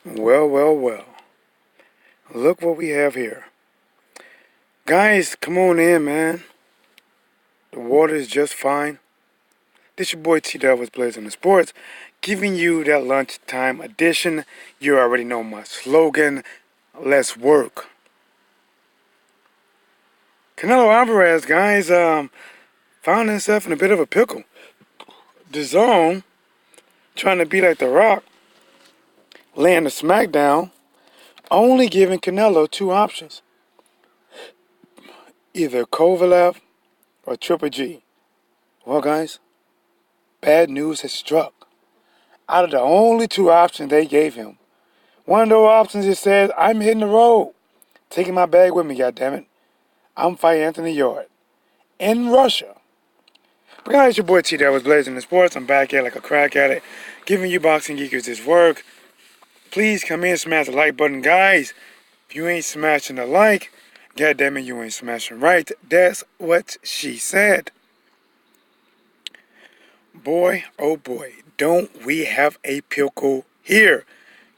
Well, well, well. Look what we have here. Guys, come on in, man. The water is just fine. This your boy T Dub with Blazing the Sports, giving you that lunchtime edition. You already know my slogan. Let's work. Canelo Alvarez, guys, found himself in a bit of a pickle. The Zone, trying to be like The Rock, laying the smackdown, only giving Canelo two options. Either Kovalev or Triple G. Well, guys, bad news has struck. Out of the only two options they gave him, one of those options it says, I'm hitting the road. Taking my bag with me, goddammit. I'm fighting Anthony Yarde in Russia. But guys, your boy T that was Blazing the Sports. I'm back here like a crack at it, giving you boxing geekers this work. Please come in, smash the like button, guys. If you ain't smashing the like, goddammit, you ain't smashing right. That's what she said. Boy, oh boy, don't we have a pickle here.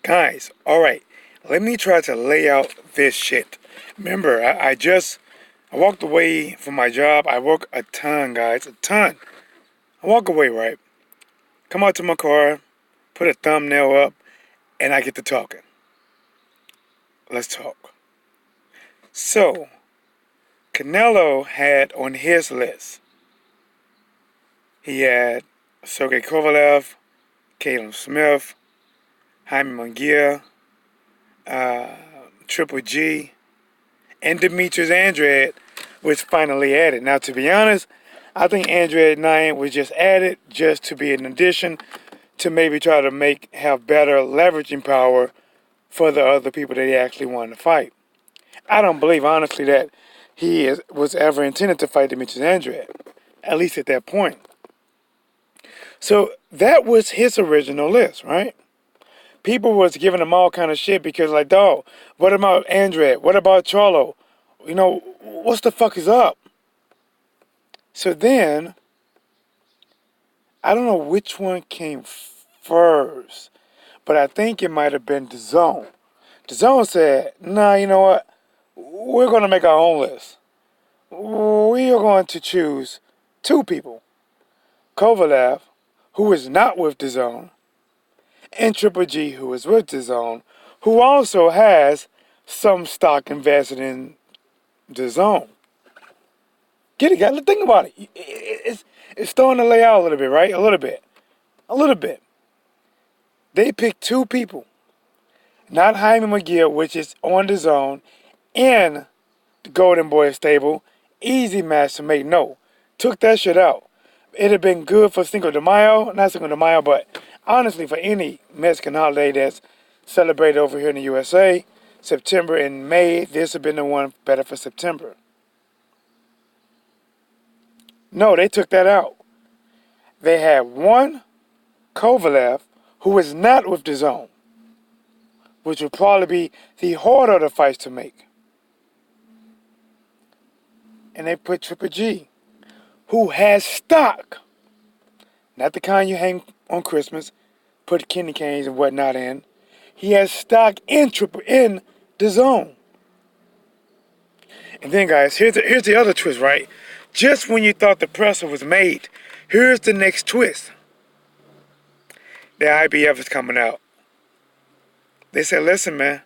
Guys, alright, let me try to lay out this shit. Remember, I walked away from my job. I work a ton, guys, a ton. I walk away, right? Come out to my car, put a thumbnail up, and I get to talking. Let's talk. So, Canelo had on his list, he had Sergey Kovalev, Caleb Smith, Jaime Munguia, Triple G, and Demetrius Andrade was finally added. Now, to be honest, I think Andrade 9 was just added just to be an addition to maybe try to have better leveraging power for the other people that he actually wanted to fight. I don't believe, honestly, that was ever intended to fight Demetrius Andrade, at least at that point. So that was his original list, right? People was giving him all kind of shit because, like, dog, what about Andrade? What about Charlo? You know, what's the fuck is up? So then, I don't know which one came first, but I think it might have been DAZN. DAZN said, nah, you know what? We're going to make our own list. We are going to choose two people. Kovalev, who is not with DAZN, and Triple G, who is with DAZN, who also has some stock invested in DAZN. Get it, guys. Think about it. It's starting to lay out a little bit, right? A little bit. They picked two people, not Jaime McGill, which is on DAZN, in the Golden Boy stable. Easy match to make. No, took that shit out. It'd have been good for Cinco de Mayo, not Cinco de Mayo, but honestly for any Mexican holiday that's celebrated over here in the USA, September and May, this would have been the one better for September. No, they took that out. They had one Kovalev who is not with DAZN, which would probably be the harder of the fights to make. And they put Triple G, who has stock. Not the kind you hang on Christmas, put candy canes and whatnot in. He has stock in DAZN. And then, guys, here's the other twist, right? Just when you thought the presser was made, here's the next twist. The IBF is coming out. They said, listen, man,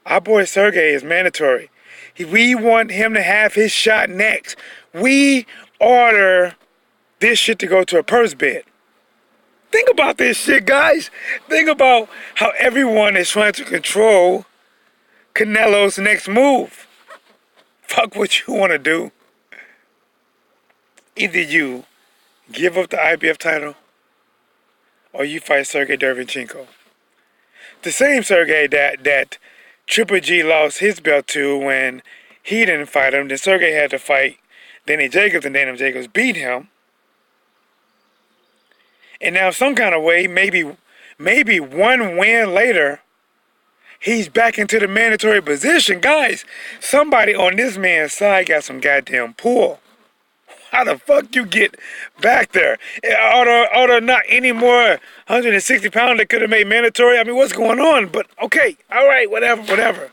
our boy Sergey is mandatory. We want him to have his shot next. We order this shit to go to a purse bid. Think about this shit, guys. Think about how everyone is trying to control Canelo's next move. Fuck what you want to do. Either you give up the IBF title or you fight Sergey Derevyanchenko. The same Sergey that Triple G lost his belt to when he didn't fight him. Then Sergey had to fight Danny Jacobs, and Danny Jacobs beat him. And now some kind of way, maybe one win later, he's back into the mandatory position. Guys, somebody on this man's side got some goddamn pull. How the fuck you get back there? Are there not any more 160 pounds that could have made mandatory? I mean, what's going on? But okay, all right, whatever.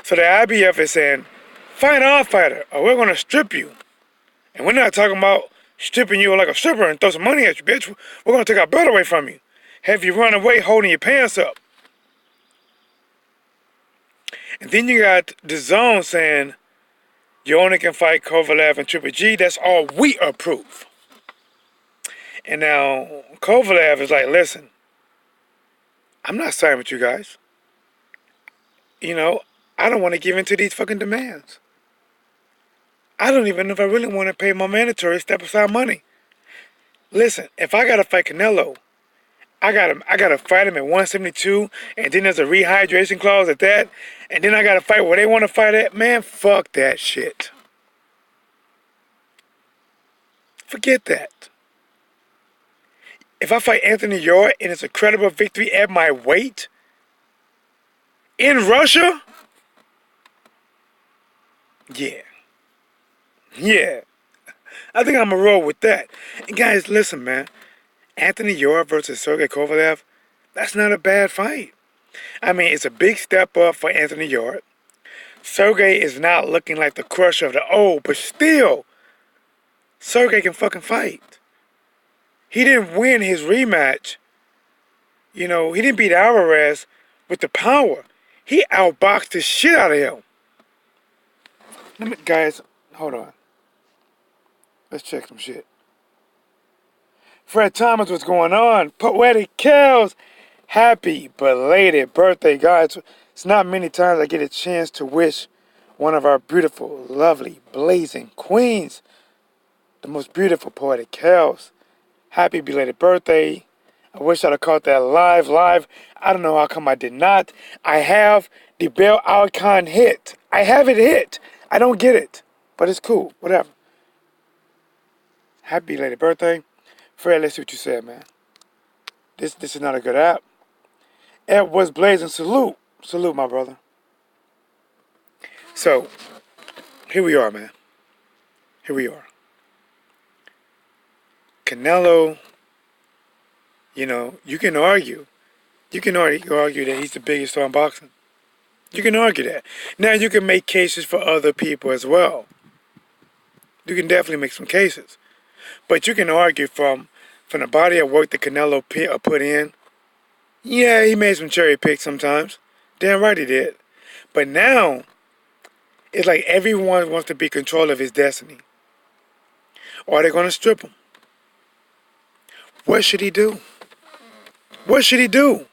So the IBF is saying, fight our fighter, or we're gonna strip you. And we're not talking about stripping you like a stripper and throw some money at you, bitch. We're gonna take our belt away from you. Have you run away holding your pants up. And then you got the zone saying, you only can fight Kovalev and Triple G. That's all we approve. And now Kovalev is like, listen, I'm not signing with you guys. You know, I don't want to give in to these fucking demands. I don't even know if I really want to pay my mandatory step aside money. Listen, if I gotta fight Canelo, I gotta fight him at 172, and then there's a rehydration clause at that, and then I gotta fight where they want to fight at. Man, fuck that shit. Forget that. If I fight Anthony Yarde and it's a credible victory at my weight in Russia, yeah, I think I'm gonna roll with that. And guys, listen, man, Anthony Yarde versus Sergey Kovalev, that's not a bad fight. I mean, it's a big step up for Anthony Yarde. Sergey is not looking like the crusher of the old, but still, Sergey can fucking fight. He didn't win his rematch. You know, he didn't beat Alvarez with the power. He outboxed the shit out of him. Guys, hold on. Let's check some shit. Fred Thomas, what's going on? Poetic Kells, happy belated birthday, guys. It's not many times I get a chance to wish one of our beautiful, lovely, blazing queens, the most beautiful Poetic Kells, happy belated birthday. I wish I'd have caught that live. I don't know how come I did not. I have the bell icon hit. I have it hit. I don't get it, but it's cool. Whatever. Happy belated birthday. Fred, let's see what you said, man. This is not a good app. At whatsblazing, salute, my brother. So, here we are, man. Here we are. Canelo, you know, you can argue that he's the biggest star in boxing. You can argue that. Now, you can make cases for other people as well. You can definitely make some cases. But you can argue from the body of work that Canelo put in. Yeah, he made some cherry picks sometimes. Damn right he did. But now, it's like everyone wants to be in control of his destiny. Or they're going to strip him. What should he do? What should he do?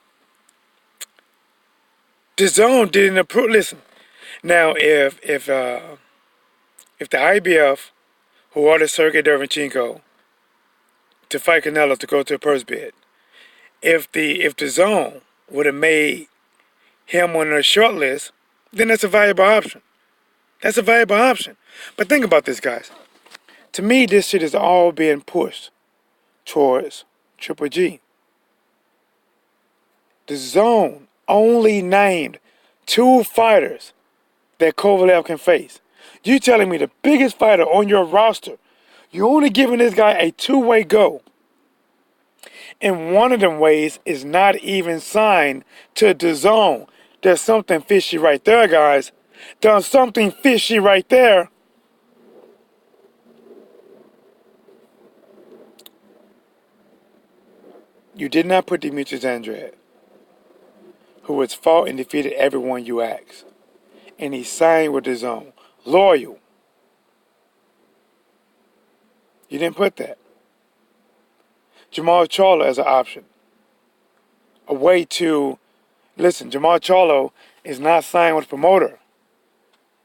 The zone didn't approve. Listen, now if the IBF, who ordered Sergey Derevchenko to fight Canelo to go to a purse bid, if the zone would have made him on their short list, then that's a valuable option. That's a valuable option. But think about this, guys. To me, this shit is all being pushed towards Triple G. The zone only named 2 fighters that Kovalev can face. You telling me the biggest fighter on your roster, you only giving this guy a 2-way go. And one of them ways is not even signed to the zone. There's something fishy right there, guys. There's something fishy right there. You did not put Demetrius Andrade, who has fought and defeated everyone you asked. And he signed with the zone. Loyal. You didn't put that. Jamal Charlo as an option. A way to, listen, Jamal Charlo is not signed with a promoter.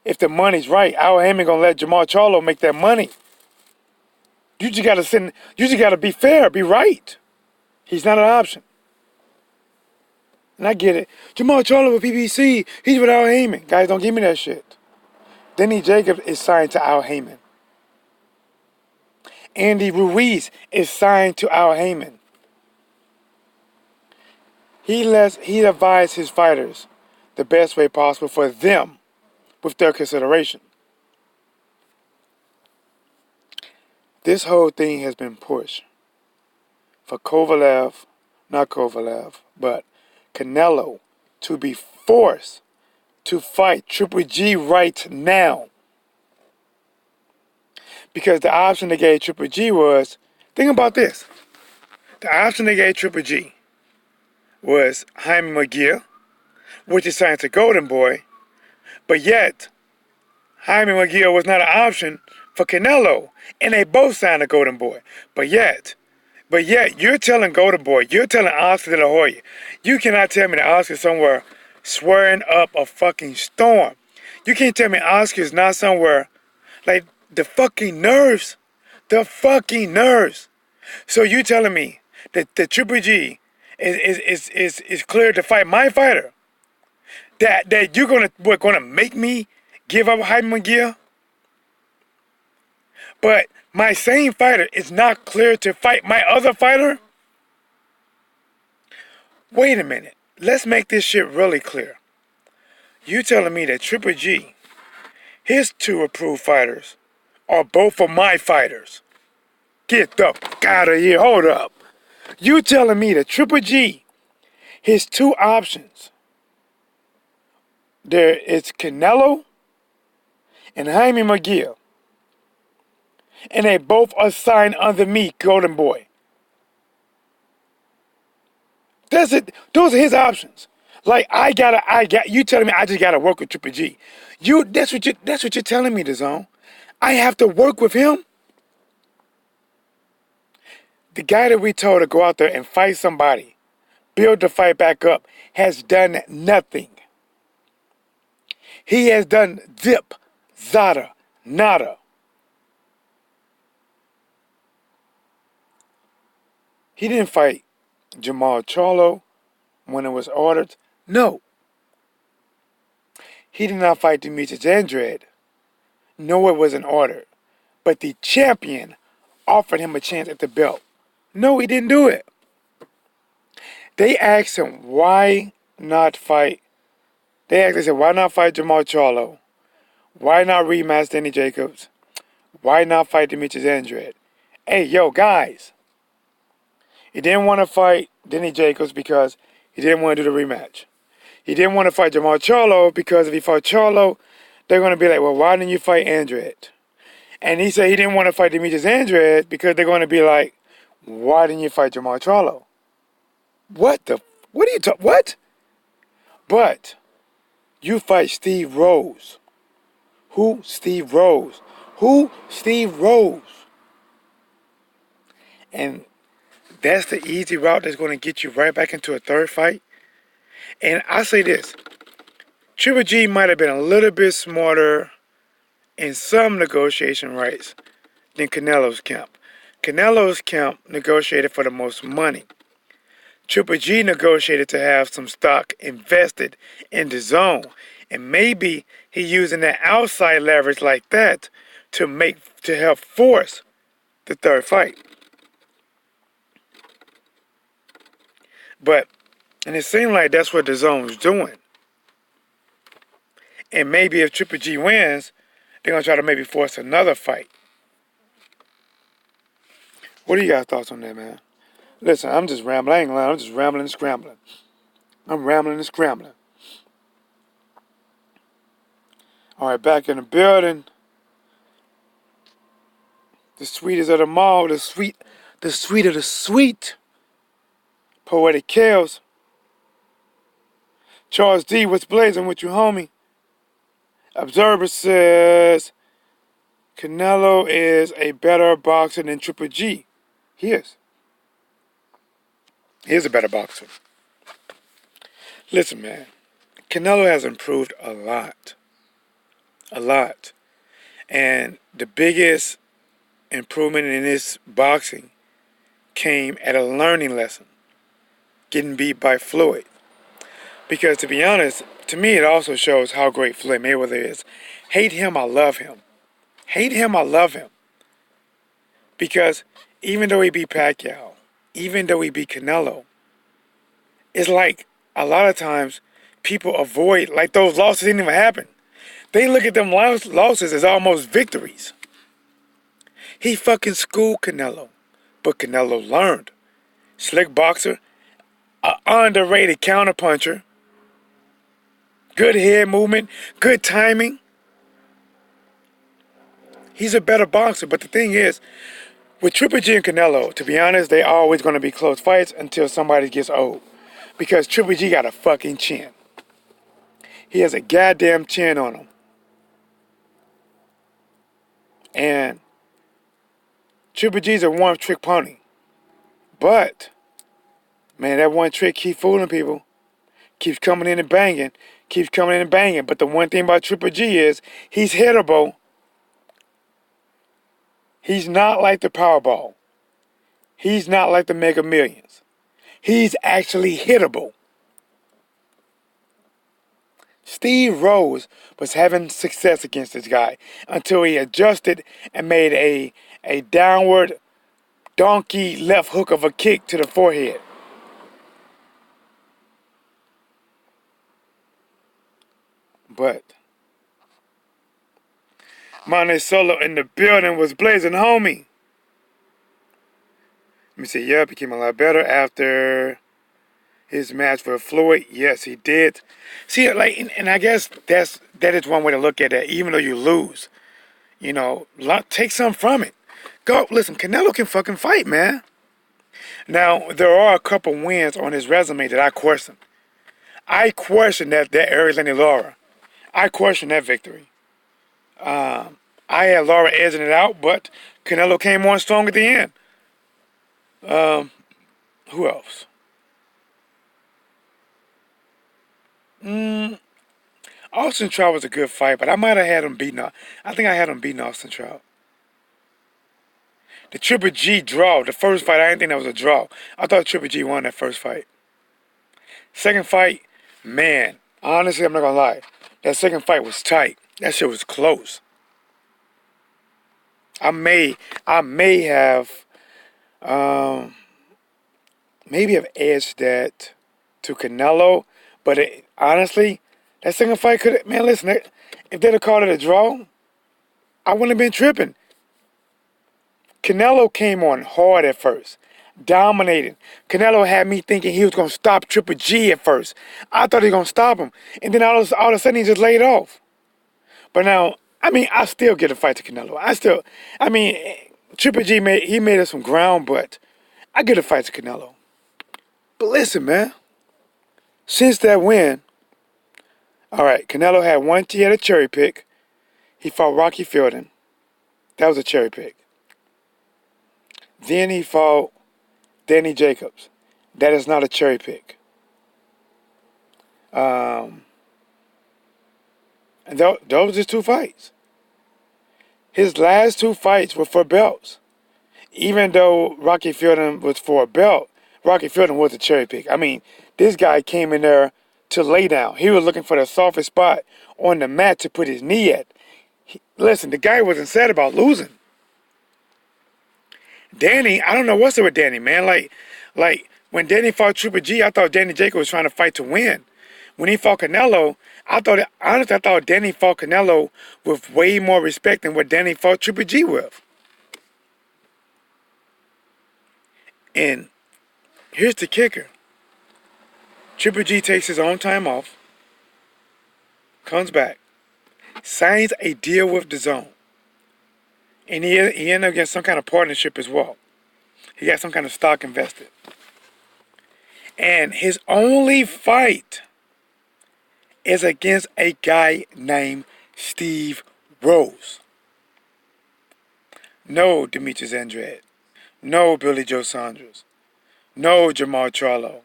If the money's right, Al Heyman gonna let Jamal Charlo make that money. You just gotta be fair, be right. He's not an option. And I get it. Jamal Charlo with PBC, he's with Al Heyman. Guys, don't give me that shit. Denny Jacobs is signed to Al Heyman. Andy Ruiz is signed to Al Heyman. He advised his fighters the best way possible for them with their consideration. This whole thing has been pushed for Kovalev, not Kovalev, but Canelo to be forced to fight Triple G right now. Because the option they gave Triple G was, think about this. The option they gave Triple G was Jaime McGill, which is signed to Golden Boy, but yet Jaime McGill was not an option for Canelo, and they both signed to Golden Boy. But yet, you're telling Golden Boy, you're telling Oscar De La Hoya, you cannot tell me that Oscar's somewhere swearing up a fucking storm. You can't tell me Oscar's not somewhere, like, the fucking nerves. The fucking nerves. So you telling me that the Triple G is cleared to fight my fighter? That you're gonna make me give up Jaime McGill? But my same fighter is not cleared to fight my other fighter? Wait a minute. Let's make this shit really clear. You telling me that Triple G, his two approved fighters, are both of my fighters? Get the fuck out of here. Hold up. You telling me that Triple G, his two options, there is Canelo and Jaime McGill, and they both are signed under me, Golden Boy. That's it. Those are his options. Like, you telling me I just gotta work with Triple G. That's what you're telling me, DAZN. I have to work with him. The guy that we told to go out there and fight somebody, build the fight back up, has done nothing. He has done zip, zada, nada. He didn't fight Jamal Charlo when it was ordered. No. He did not fight Demetrius Andrade. No, it wasn't ordered. But the champion offered him a chance at the belt. No, he didn't do it. They asked him, why not fight? They said, why not fight Jamal Charlo? Why not rematch Danny Jacobs? Why not fight Demetrius Andrade? Hey, yo, guys. He didn't want to fight Danny Jacobs because he didn't want to do the rematch. He didn't want to fight Jamal Charlo because if he fought Charlo, they're going to be like, well, why didn't you fight Andrade? And he said he didn't want to fight Demetrius Andrade because they're going to be like, why didn't you fight Jamal Charlo? What are you talking, what? But you fight Steve Rose. Who? Steve Rose. Who? Steve Rose. And that's the easy route that's going to get you right back into a third fight. And I say this. Triple G might have been a little bit smarter in some negotiation rights than Canelo's camp. Canelo's camp negotiated for the most money. Triple G negotiated to have some stock invested in the zone. And maybe he using that outside leverage like that to help force the third fight. And it seemed like that's what the zone was doing. And maybe if Triple G wins, they're going to try to maybe force another fight. What do you guys' thoughts on that, man? Listen, I'm just rambling. I ain't lying. I'm just rambling and scrambling. I'm rambling and scrambling. All right, back in the building. The sweetest of them all. The sweet of the sweet. Poetic Chaos. Charles D, what's blazing with you, homie? Observer says Canelo is a better boxer than Triple G. He is. He is a better boxer. Listen, man. Canelo has improved a lot. A lot. And the biggest improvement in his boxing came at a learning lesson. Getting beat by Floyd. Because to be honest, to me it also shows how great Floyd Mayweather is. Hate him, I love him. Hate him, I love him. Because even though he beat Pacquiao, even though he beat Canelo, it's like a lot of times people avoid, like those losses didn't even happen. They look at them losses as almost victories. He fucking schooled Canelo. But Canelo learned. Slick boxer, an underrated counterpuncher, good head movement, good timing. He's a better boxer, but the thing is, with Triple G and Canelo, to be honest, they always going to be close fights until somebody gets old. Because Triple G got a fucking chin. He has a goddamn chin on him. And Triple G's a one-trick pony. But, man, that one trick keeps fooling people. Keeps coming in and banging. Keeps coming in and banging. But the one thing about Triple G is he's hittable. He's not like the Powerball. He's not like the Mega Millions. He's actually hittable. Steve Rose was having success against this guy until he adjusted and made a downward donkey left hook of a kick to the forehead. But Monte Solo in the building was blazing, homie. Let me see. Yep, he came a lot better after his match with Floyd. Yes, he did. See, like, and I guess that is one way to look at it. Even though you lose, you know, take something from it. Go, listen, Canelo can fucking fight, man. Now, there are a couple wins on his resume that I question. I question that Arizona Lara. I question that victory. I had Lara edging it out, but Canelo came on strong at the end. Who else? Austin Trout was a good fight, but I might have had him beaten up. I think I had him beating Austin Trout. The Triple G draw, the first fight, I didn't think that was a draw. I thought Triple G won that first fight. Second fight, man, honestly, I'm not gonna lie. That second fight was tight. That shit was close. I may have, maybe have edged that to Canelo, but honestly, that second fight could have, man, listen, if they'd have called it a draw, I wouldn't have been tripping. Canelo came on hard at first, dominating. Canelo had me thinking he was going to stop Triple G at first. I thought he was going to stop him. And then all of a sudden he just laid off. But now, I mean, I still get a fight to Canelo. Triple G made us some ground, but I get a fight to Canelo. But listen, man, since that win, all right, Canelo he had a cherry pick. He fought Rocky Fielding. That was a cherry pick. Then he fought Danny Jacobs. That is not a cherry pick. And those were just two fights. His last two fights were for belts. Even though Rocky Fielding was for a belt, Rocky Fielding was a cherry pick. I mean, this guy came in there to lay down. He was looking for the softest spot on the mat to put his knee at. Listen, the guy wasn't sad about losing. Danny, I don't know what's up with Danny, man. Like when Danny fought Triple G, I thought Danny Jacobs was trying to fight to win. When he fought Canelo, I thought Danny fought Canelo with way more respect than what Danny fought Triple G with. And here's the kicker. Triple G takes his own time off, comes back, signs a deal with DAZN. And he ended up getting some kind of partnership as well. He got some kind of stock invested. And his only fight is against a guy named Steve Rose. No Demetrius Andrade. No Billy Joe Saunders. No Jamal Charlo.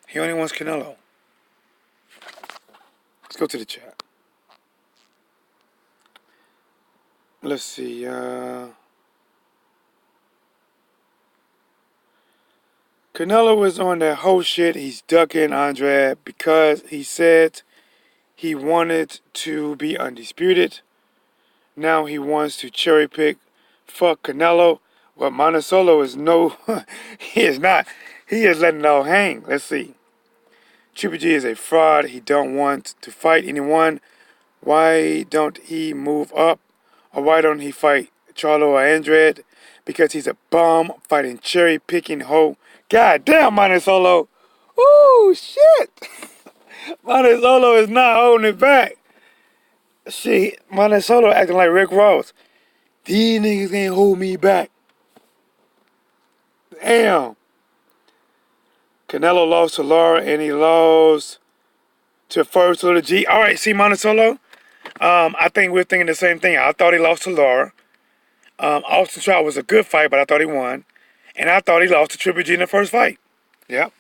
He only wants Canelo. Let's go to the chat. Let's see. Canelo was on that whole shit. He's ducking Andrade because he said he wanted to be undisputed. Now he wants to cherry pick. Fuck Canelo. Well, Monte is no. He is not. He is letting it all hang. Let's see. Triple G is a fraud. He don't want to fight anyone Why don't he move up? Or why don't he fight Charlo or Andrade? Because he's a bum fighting cherry picking hoe. God damn, Monte Solo. Ooh, shit. Monte Solo is not holding it back. Shit, Monte Solo acting like Rick Ross. These niggas can't hold me back. Damn. Canelo lost to Lara and he lost to First Little G. All right, see, Monte Solo. I think we're thinking the same thing. I thought he lost to Lara. Austin Trout was a good fight, but I thought he won. And I thought he lost to Triple G in the first fight. Yep.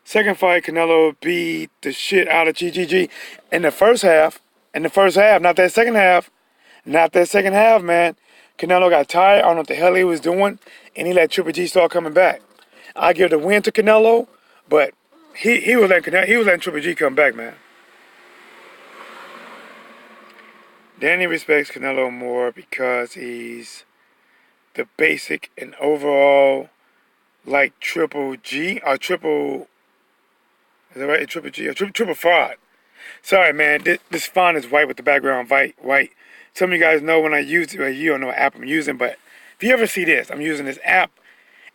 Second fight, Canelo beat the shit out of GGG in the first half. In the first half, not that second half. Not that second half, man. Canelo got tired. I don't know what the hell he was doing. And he let Triple G start coming back. I give the win to Canelo, but he was letting Triple G come back, man. Danny respects Canelo more because he's the basic and overall like Triple G or Triple. Is that right? Triple G or Triple Fraud. Sorry, man. This font is white with the background white. Some of you guys know when I use it. Well, you don't know what app I'm using, but if you ever see this, I'm using this app.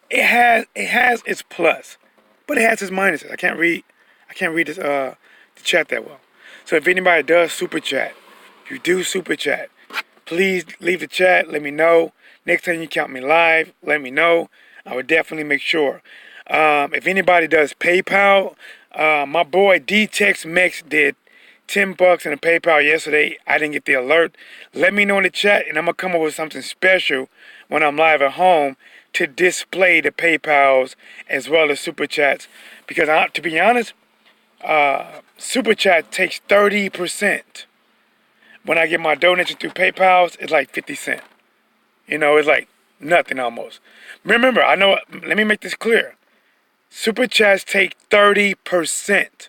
It has its plus, but it has its minuses. I can't read this the chat that well. So if anybody does super chat, if you do super chat, please leave the chat. Let me know. Next time you count me live, let me know. I would definitely make sure. If anybody does PayPal, my boy D-Tex Mex did $10 in a PayPal yesterday. I didn't get the alert. Let me know in the chat, and I'm gonna come up with something special when I'm live at home to display the PayPals as well as super chats. Because to be honest, super chat takes 30%. When I get my donation through PayPals, it's like 50 cents. You know, it's like nothing almost. Remember, I know. Let me make this clear. Super chats take 30%.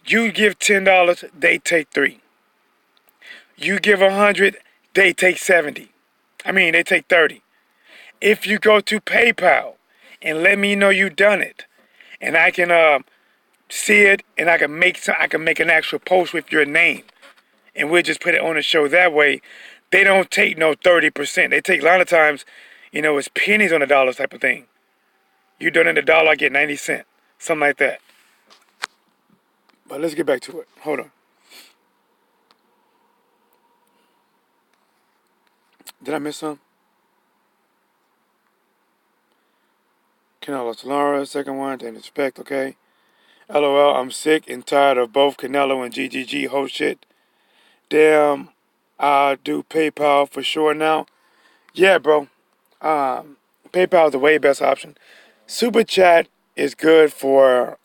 You give $10, they take $3. You give 100, they take 70. They take 30. If you go to PayPal and let me know you done it, and I can see it, and I can make an actual post with your name, and we'll just put it on the show that way. They don't take no 30%. They take a lot of times, it's pennies on the dollar type of thing. You donate $1, I get 90 cents, something like that. But let's get back to it. Hold on. Did I miss some? Canelo Lara, second one, didn't expect, okay. LOL, I'm sick and tired of both Canelo and GGG whole shit. Damn, I'll do PayPal for sure now. Yeah, bro. PayPal is the way best option. Super Chat is good for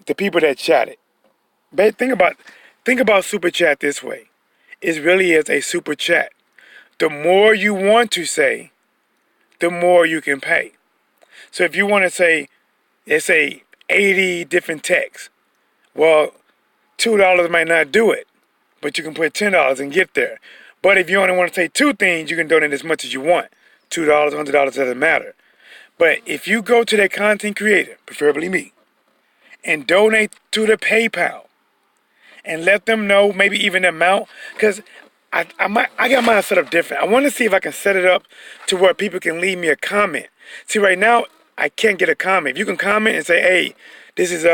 the people that chat it. But think about Super Chat this way. It really is a Super Chat. The more you want to say, the more you can pay. So if you want to say, let's say 80 different texts, well, $2 might not do it, but you can put $10 and get there. But if you only want to say two things, you can donate as much as you want. $2, $100, doesn't matter. But if you go to that content creator, preferably me, and donate to the PayPal, and let them know maybe even the amount, because I got mine set up different. I want to see if I can set it up to where people can leave me a comment. See, right now, I can't get a comment. If you can comment and say, hey, this is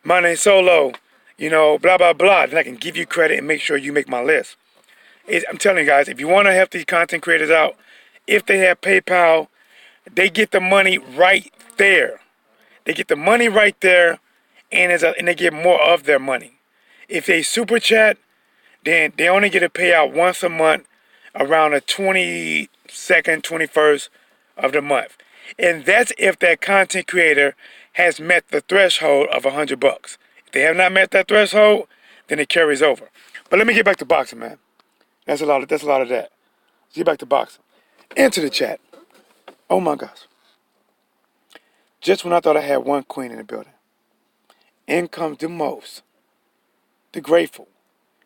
my name Solo, blah, blah, blah, then I can give you credit and make sure you make my list. I'm telling you guys, if you want to help these content creators out, if they have PayPal, they get the money right there. They get the money right there, and they get more of their money. If they super chat, then they only get a payout once a month around the 22nd, 21st of the month. And that's if that content creator has met the threshold of $100. If they have not met that threshold, then it carries over. But let me get back to boxing, man. That's a lot of that. Let's get back to boxing. Into the chat. Oh my gosh. Just when I thought I had one queen in the building, in comes the most, the grateful.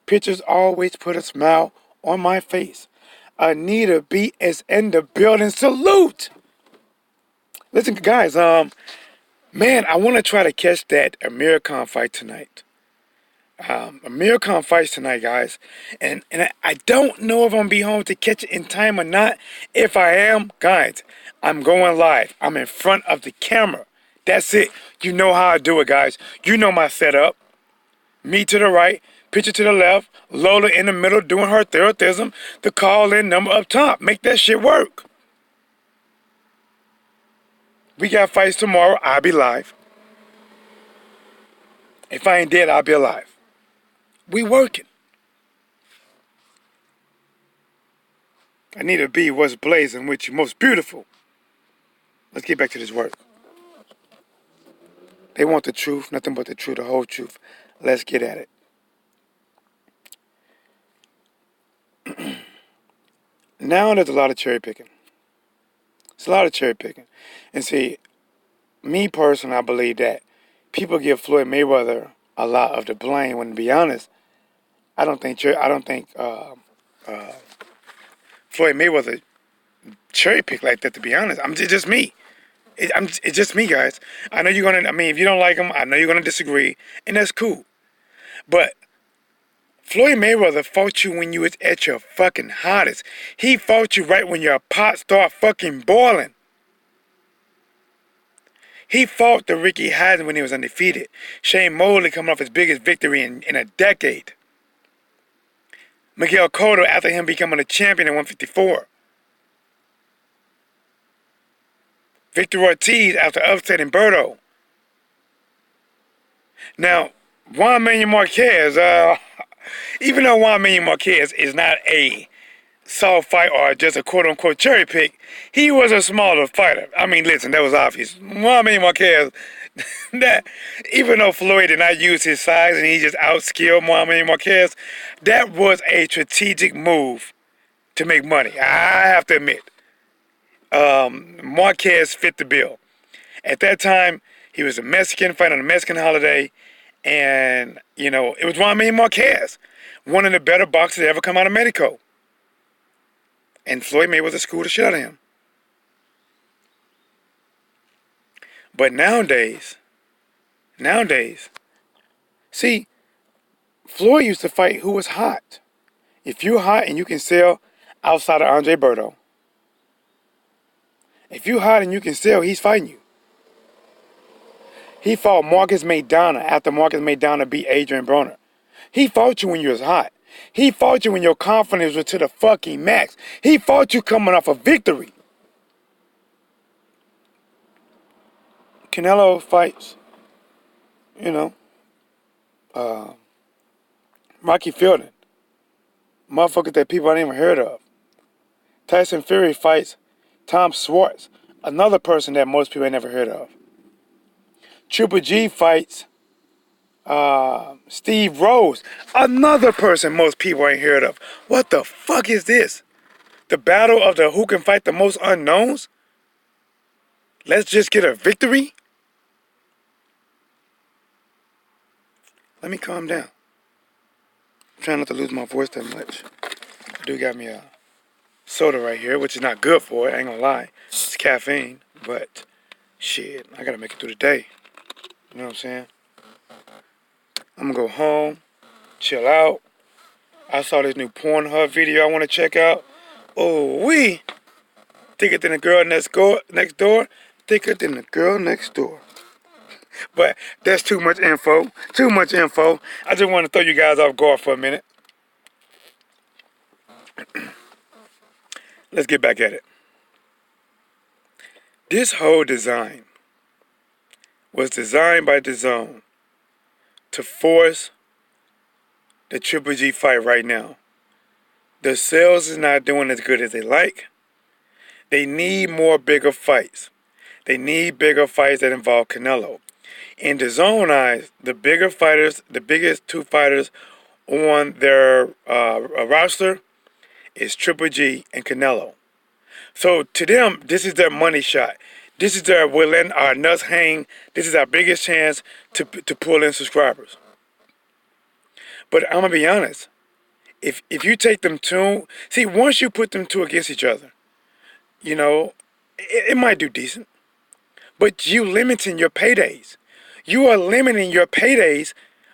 Pictures always put a smile on my face. Anita B is in the building. Salute! Listen, guys, Man, I want to try to catch that Amir Khan fight tonight. Amir Khan fights tonight, guys. And I don't know if I'm going to be home to catch it in time or not. If I am, guys, I'm going live. I'm in front of the camera. That's it. You know how I do it, guys. You know my setup. Me to the right, Pitcher to the left, Lola in the middle doing her therapism, the call-in number up top. Make that shit work. We got fights tomorrow. I'll be live. If I ain't dead, I'll be alive. We working. I need to be what's blazing with you, most beautiful. Let's get back to this work. They want the truth, nothing but the truth, the whole truth. Let's get at it. Now there's a lot of cherry picking. It's a lot of cherry picking. And see, me personally, I believe that people give Floyd Mayweather a lot of the blame. When to be honest, I don't think Floyd Mayweather cherry picked like that. To be honest, it's just me. It's just me, guys. I know you're gonna. I mean, if you don't like him, I know you're gonna disagree, and that's cool. But Floyd Mayweather fought you when you was at your fucking hottest. He fought you right when your pot started fucking boiling. He fought the Ricky Hatton when he was undefeated. Shane Mosley coming off his biggest victory in a decade. Miguel Cotto after him becoming a champion in 154. Victor Ortiz after upsetting Berto. Now, Juan Manuel Marquez, even though Juan Manuel Marquez is not a soft fight or just a quote-unquote cherry pick, he was a smaller fighter. I mean, listen, that was obvious. Juan Manuel Marquez, that, even though Floyd did not use his size and he just outskilled Juan Manuel Marquez, that was a strategic move to make money. I have to admit. Marquez fit the bill. At that time, he was a Mexican, fighting on a Mexican holiday, and, you know, it was Juan Manuel Marquez, one of the better boxers to ever come out of Mexico. And Floyd Mayweather schooled the shit out of him. But nowadays, see, Floyd used to fight who was hot. If you're hot and you can sell outside of Andre Berto, if you're hot and you can sell, he's fighting you. He fought Marcus Maidana after Marcus Maidana beat Adrian Broner. He fought you when you was hot. He fought you when your confidence was to the fucking max. He fought you coming off a victory. Canelo fights, you know, Rocky Fielding. Motherfuckers that people ain't even heard of. Tyson Fury fights Tom Schwartz, another person that most people ain't never heard of. Triple G fights Steve Rose, another person most people ain't heard of. What the fuck is this? The battle of the who can fight the most unknowns? Let's just get a victory? Let me calm down. I'm trying not to lose my voice that much. I do got me a soda right here, which is not good for it, I ain't gonna lie. It's caffeine, but shit, I gotta make it through the day. You know what I'm saying? I'm gonna go home, chill out. I saw this new Pornhub video I wanna check out. Oh, wee! Thicker than the girl next door. Thicker than the girl next door. But that's too much info. Too much info. I just want to throw you guys off guard for a minute. Let's get back at it. This whole design was designed by DAZN to force the Triple G fight right now. The sales is not doing as good as they like. They need more bigger fights. They need bigger fights that involve Canelo. In DAZN eyes, the bigger fighters, the biggest two fighters on their roster is Triple G and Canelo. So to them, this is their money shot. This is their we're letting our nuts hang. This is our biggest chance to pull in subscribers. But I'm gonna be honest. If you take them two, see, once you put them two against each other, you know, it might do decent. But you limiting your paydays. You are limiting your paydays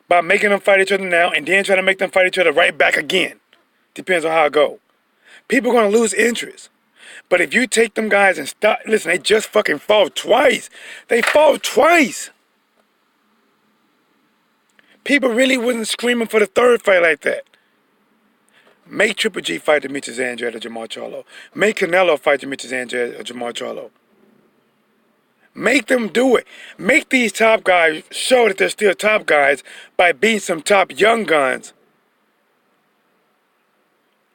by making them fight each other now and then trying to make them fight each other right back again. Depends on how it go. People are going to lose interest. But if you take them guys and stop, listen, they just fucking fought twice. They fought twice. People really wasn't screaming for the third fight like that. Make Triple G fight Demetrius Andrade or Jamal Charlo. Make Canelo fight Demetrius Andrade or Jamal Charlo. Make them do it. Make these top guys show that they're still top guys by beating some top young guns.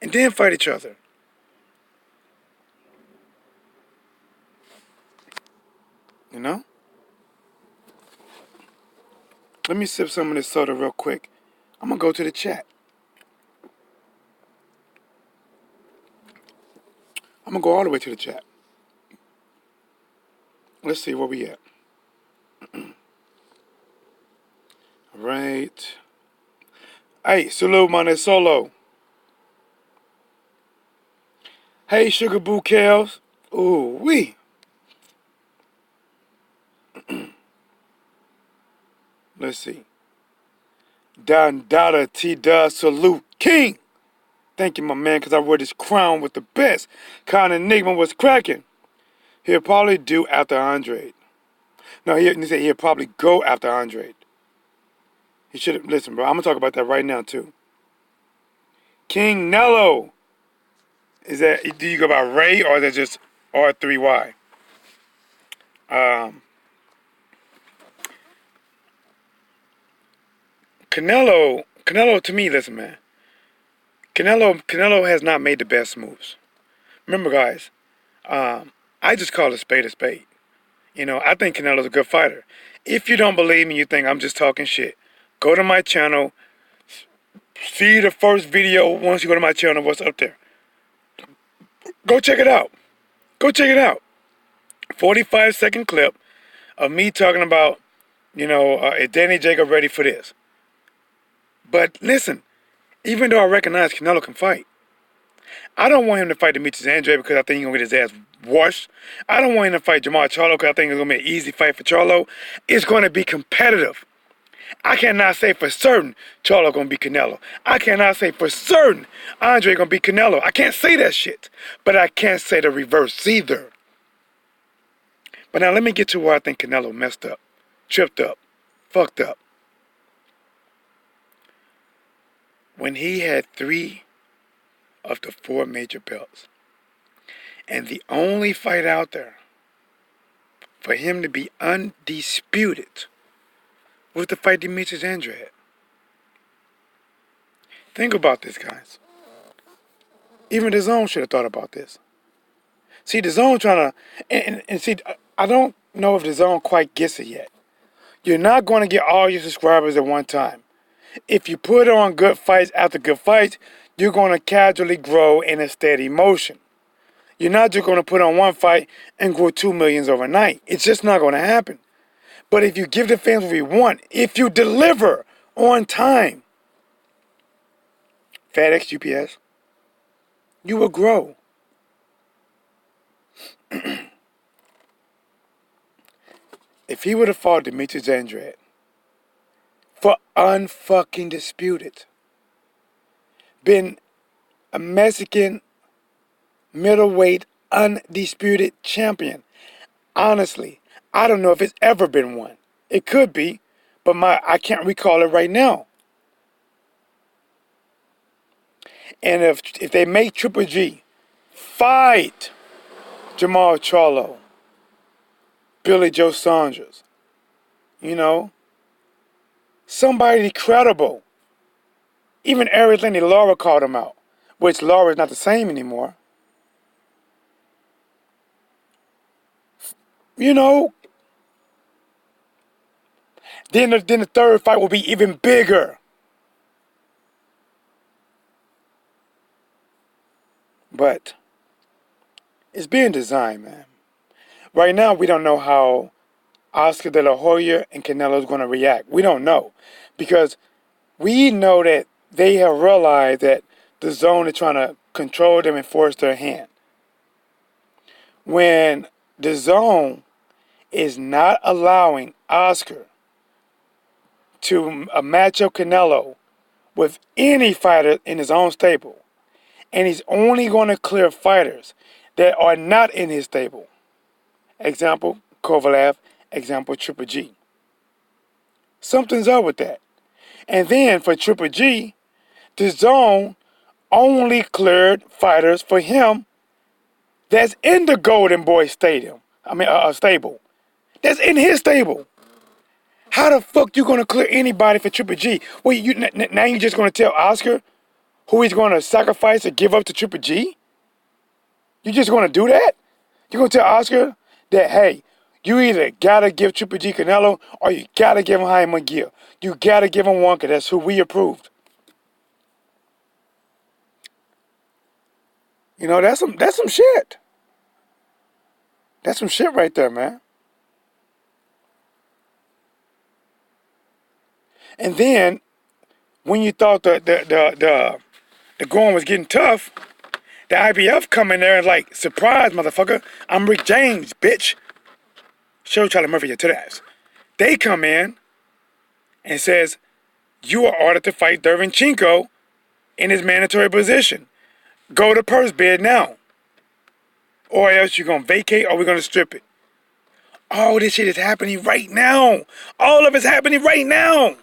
And then fight each other. You know? Let me sip some of this soda real quick. I'm going to go to the chat. I'm going to go all the way to the chat. Let's see where we at. All right. Hey, salute, man. Solo. Hey, Sugar Boo Kels. Ooh, wee. Let's see. Don Dada T. Da Salute King. Thank you, my man, because I wore this crown with the best. Con Enigma was cracking. He'll probably do after Andrade. No, he said he'll probably go after Andrade. He should have, listen, bro, I'm going to talk about that right now, too. King Nello. Is that, do you go by Ray or is that just R3Y? Canelo, to me, listen, man. Canelo has not made the best moves. Remember, guys, I just call a spade a spade. You know, I think Canelo's a good fighter. If you don't believe me, you think I'm just talking shit, go to my channel, see the first video once you go to my channel, what's up there. Go check it out. Go check it out. 45-second clip of me talking about, you know, is Danny Jacob ready for this? But listen, even though I recognize Canelo can fight, I don't want him to fight Demetrius Andrade because I think he's going to get his ass washed. I don't want him to fight Jamal Charlo because I think it's going to be an easy fight for Charlo. It's going to be competitive. I cannot say for certain Charlo going to be Canelo. I cannot say for certain Andre going to be Canelo. I can't say that shit. But I can't say the reverse either. But now let me get to where I think Canelo messed up, tripped up, fucked up. When he had 3 of the 4 major belts, and the only fight out there for him to be undisputed was to fight Demetrius Andrade. Think about this, guys. Even DAZN should have thought about this. See, DAZN trying to, and see, I don't know if DAZN quite gets it yet. You're not going to get all your subscribers at one time. If you put on good fights after good fights, you're going to casually grow in a steady motion. You're not just going to put on one fight and grow 2 million overnight. It's just not going to happen. But if you give the fans what we want, if you deliver on time, FedEx, UPS, you will grow. If he would have fought Demetrius Andrade for unfucking disputed, been a Mexican middleweight undisputed champion, honestly, I don't know if it's ever been one. It could be, but I can't recall it right now. And if they make Triple G fight Jamal Charlo, Billy Joe Saunders, you know, somebody credible. Even Eric Lenny Laura called him out, which Laura is not the same anymore. You know, then the third fight will be even bigger. But it's being designed, man. Right now, we don't know how Oscar De La Hoya and Canelo is going to react. We don't know. Because we know that they have realized that DAZN is trying to control them and force their hand. When DAZN is not allowing Oscar to match up Canelo with any fighter in his own stable. And he's only going to clear fighters that are not in his stable. Example, Kovalev. Example, Triple G. Something's up with that. And then for Triple G, the zone only cleared fighters for him that's in the Golden Boy stable. That's in his stable. How the fuck you gonna clear anybody for Triple G? Well, now you just gonna tell Oscar who he's gonna sacrifice or give up to Triple G? You just gonna do that? You gonna tell Oscar that, hey, you either gotta give Triple G Canelo or you gotta give him Jaime McGill. You gotta give him one, 'cause that's who we approved. You know, that's some shit. That's some shit right there, man. And then when you thought the going was getting tough, the IBF come in there and like, surprise, motherfucker, I'm Rick James, bitch. Show Charlie Murphy your to ass. They come in and says, you are ordered to fight Dervinchenko in his mandatory position. Go to purse bid now. Or else you're going to vacate or we're going to strip it. All this shit is happening right now. All of it's happening right now.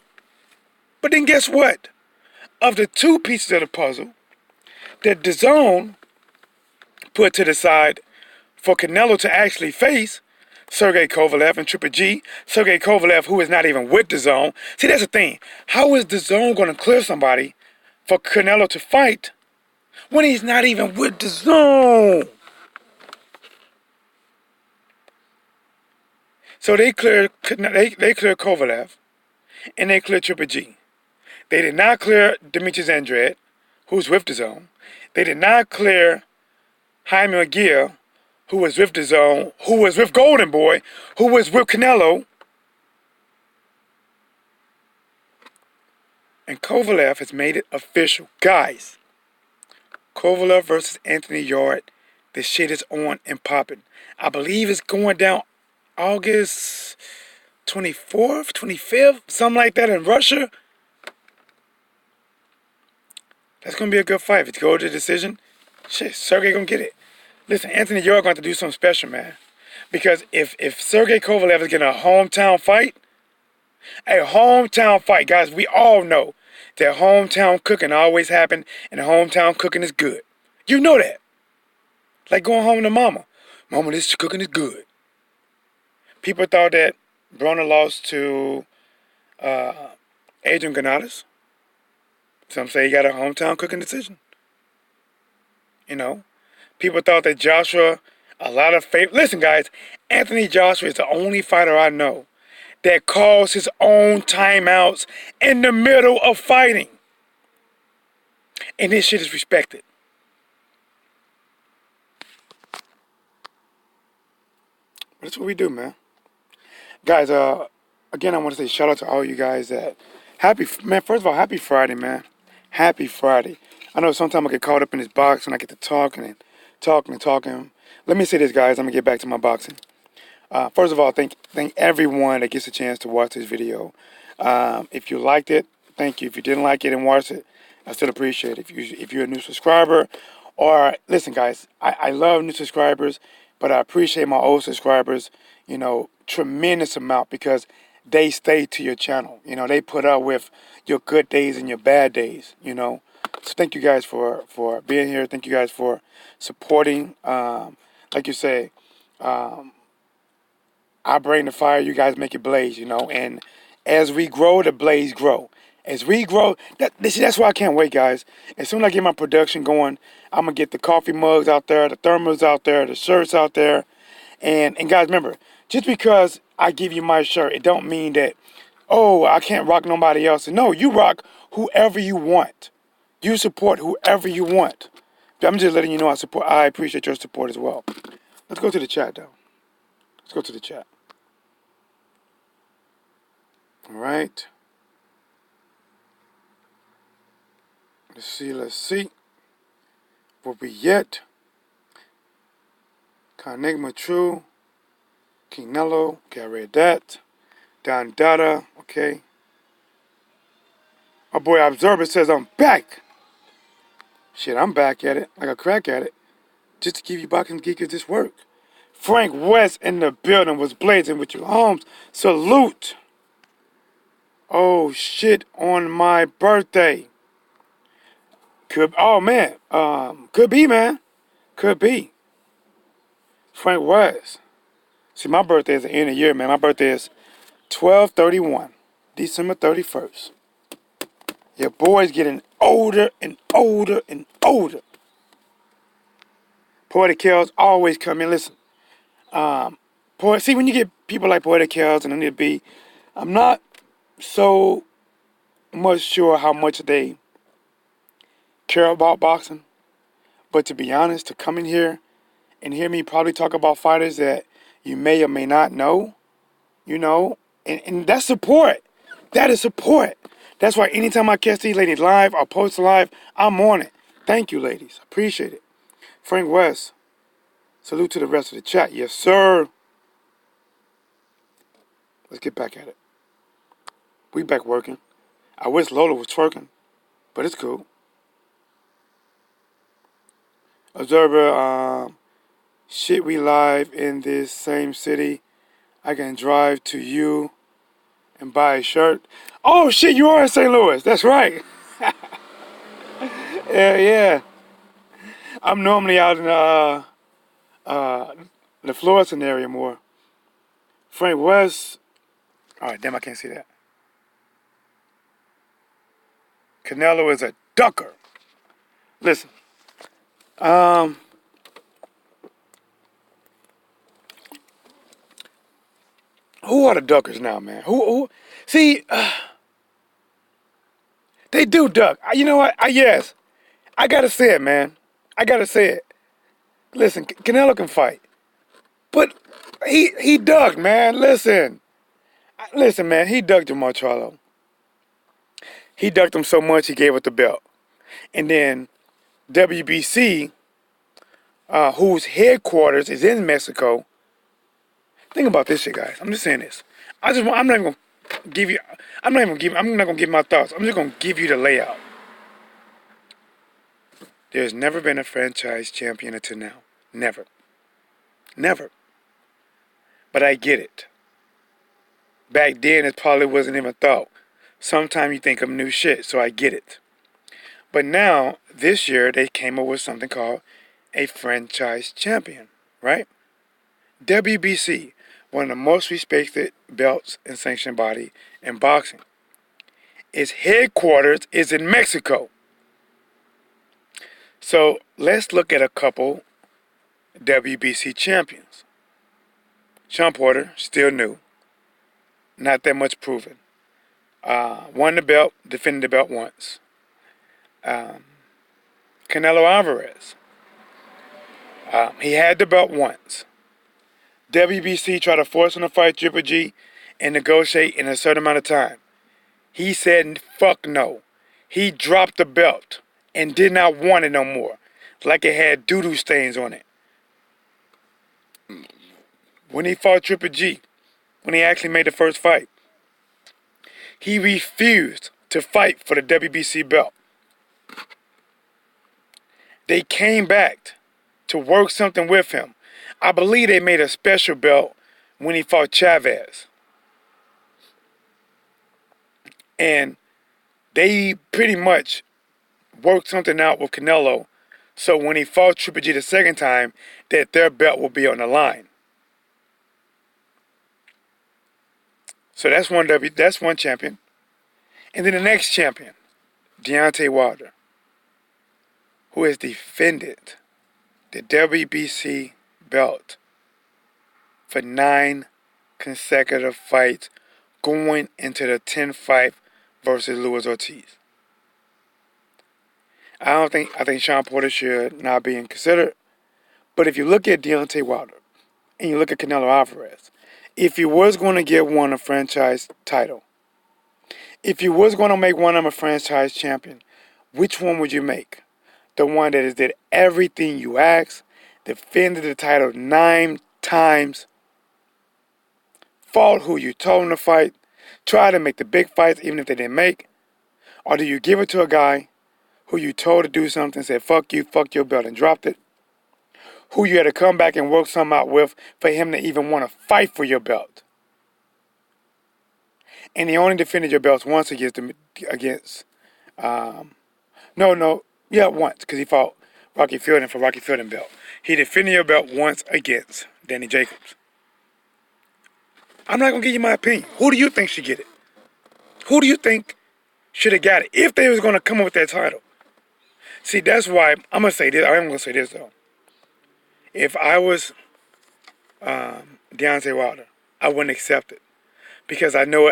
But then guess what? Of the two pieces of the puzzle that DAZN put to the side for Canelo to actually face, Sergey Kovalev and Triple G. Sergey Kovalev, who is not even with DAZN. See, that's the thing. How is DAZN going to clear somebody for Canelo to fight when he's not even with DAZN? So they cleared Kovalev and they cleared Triple G. They did not clear Demetrius Andrade, who's with DAZN. They did not clear Jaime McGill, who was with DAZN, who was with Golden Boy, who was with Canelo. And Kovalev has made it official. Guys, Kovalev versus Anthony Yarde. This shit is on and popping. I believe it's going down August 24th, 25th, something like that in Russia. That's going to be a good fight. If it goes to decision, shit, Sergey going to get it. Listen, Anthony Yarde going to do something special, man. Because if Sergey Kovalev is getting a hometown fight, guys, we all know that hometown cooking always happen and hometown cooking is good. You know that. Like going home to mama. Mama, this cooking is good. People thought that Broner lost to Adrian Granados. Some say he got a hometown cooking decision. You know, people thought that Joshua, listen, guys, Anthony Joshua is the only fighter I know that calls his own timeouts in the middle of fighting. And this shit is respected. That's what we do, man. Guys, again, I want to say shout out to all you guys that first of all, happy Friday, man. Happy Friday. I know sometimes I get caught up in this box and I get to talking and talking. Let me say this, guys. I'm going to get back to my boxing. First of all, thank everyone that gets a chance to watch this video. If you liked it, thank you. If you didn't like it and watched it, I still appreciate it. If you're a new subscriber, or listen, guys, I love new subscribers, but I appreciate my old subscribers, tremendous amount, because they stay to your channel. They put up with your good days and your bad days, So thank you guys for being here. Thank you guys for supporting. Like you say, I bring the fire, you guys make it blaze, And as we grow, the blaze grow. As we grow, that's why I can't wait, guys. As soon as I get my production going, I'm going to get the coffee mugs out there, the thermos out there, the shirts out there. And guys, remember, just because I give you my shirt, it don't mean that, oh, I can't rock nobody else. No, you rock whoever you want. You support whoever you want. I'm just letting you know I appreciate your support as well. Let's go to the chat, though. Let's go to the chat. All right. Let's see. Where we yet? Conigma True. Canelo. Okay, I read that. Don Dada. Okay. My boy Observer says I'm back. Shit, I'm back at it. Like a crack at it. Just to give you boxing geekers this work. Frank West in the building was blazing with you. Holmes, salute. Oh shit, on my birthday. Oh man, could be, man. Could be. Frank West. See, my birthday is the end of the year, man. My birthday is 12/31, December 31st. Your boy's getting older and older and older. Poetic Kells always come in. Listen, see, when you get people like Poetic Kells and Anita B, I'm not so much sure how much they care about boxing. But to be honest, to come in here and hear me probably talk about fighters that you may or may not know, and that's support. That is support. That's why anytime I catch these ladies live or post live, I'm on it. Thank you, ladies. Appreciate it. Frank West, salute to the rest of the chat. Yes, sir. Let's get back at it. We back working. I wish Lola was twerking, but it's cool. Observer, shit, we live in this same city. I can drive to you and buy a shirt. Oh shit, you are in St. Louis. That's right. Yeah. I'm normally out in the Florissant area more. Frank West. All right, damn, I can't see that. Canelo is a ducker. Listen, who are the duckers now, man? Who? See, they do duck. You know what? Yes, I gotta say it, man. I gotta say it. Listen, Canelo can fight, but he ducked, man. Listen, man. He ducked Jamal Charlo. He ducked him so much he gave up the belt, and then WBC, whose headquarters is in Mexico. Think about this shit, guys. I'm just saying this. I'm not even gonna give you. I'm not gonna give my thoughts. I'm just gonna give you the layout. There's never been a franchise champion until now. Never. Never. But I get it. Back then, it probably wasn't even thought. Sometimes you think of new shit, so I get it. But now, this year, they came up with something called a franchise champion, right? WBC, one of the most respected belts and sanctioned body in boxing. Its headquarters is in Mexico. So let's look at a couple WBC champions. Sean Porter, still new. Not that much proven. Won the belt, defended the belt once. Canelo Alvarez. He had the belt once. WBC tried to force him to fight Triple G and negotiate in a certain amount of time. He said, fuck no. He dropped the belt and did not want it no more. Like it had doo-doo stains on it. When he fought Triple G, when he actually made the first fight, he refused to fight for the WBC belt. They came back to work something with him. I believe they made a special belt when he fought Chavez. And they pretty much worked something out with Canelo, so when he fought Triple G the second time, that their belt will be on the line. So that's one champion. And then the next champion, Deontay Wilder, who has defended the WBC belt for 9 consecutive fights, going into the 10th fight versus Luis Ortiz. I think Sean Porter should not be considered. But if you look at Deontay Wilder and you look at Canelo Alvarez, if you was going to give one a franchise title, if you was going to make one of them a franchise champion, which one would you make? The one that has did everything you asked, defended the title 9 times, fought who you told him to fight, try to make the big fights even if they didn't make? Or do you give it to a guy who you told to do something, said fuck you, fuck your belt, and dropped it? Who you had to come back and work something out with for him to even want to fight for your belt? And he only defended your belts once once, because he fought Rocky Fielding for Rocky Fielding belt. He defended your belt once against Danny Jacobs. I'm not going to give you my opinion. Who do you think should get it? Who do you think should have got it if they was going to come up with that title? See, that's why I'm going to say this. I am going to say this, though. If I was Deontay Wilder, I wouldn't accept it. Because I know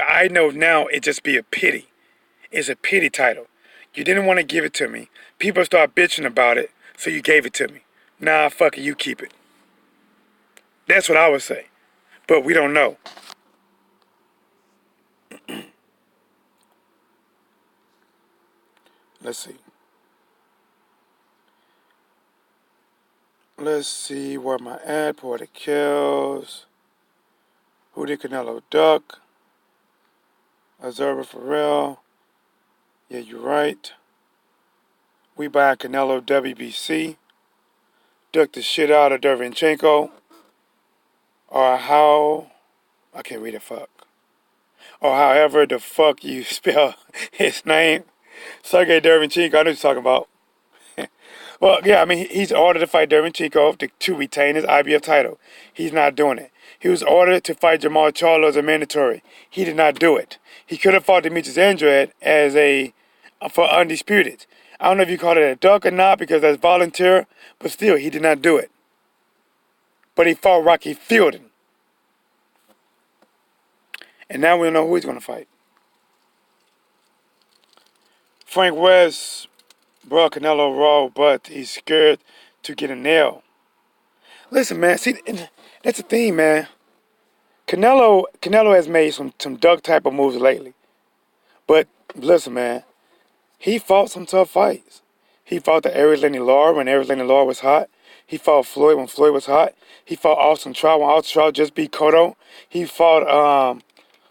now it just be a pity. It's a pity title. You didn't want to give it to me. People start bitching about it, so you gave it to me. Nah, fuck it, you keep it. That's what I would say. But we don't know. Let's see. Let's see where my ad, Poetic Kills. Who did Canelo duck? Observer for real. Yeah, you're right. We buy Canelo WBC. Duck the shit out of Derevyanchenko. Or how... I can't read it, fuck. Or however the fuck you spell his name. Sergey Derevyanchenko, I know what you're talking about. Well, yeah, I mean, he's ordered to fight Derevyanchenko to retain his IBF title. He's not doing it. He was ordered to fight Jamal Charlo as a mandatory. He did not do it. He could have fought Demetrius Andrade for undisputed. I don't know if you call it a duck or not because that's volunteer, but still, he did not do it. But he fought Rocky Fielding. And now we don't know who he's going to fight. Frank West, bro, Canelo raw, but he's scared to get a nail. Listen, man, see, that's the thing, man. Canelo has made some duck type of moves lately. But listen, man, he fought some tough fights. He fought the Aries Lenny Lar when Aries Lenny Lar was hot. He fought Floyd when Floyd was hot. He fought Austin Trout when Austin Trout just beat Cotto. He fought,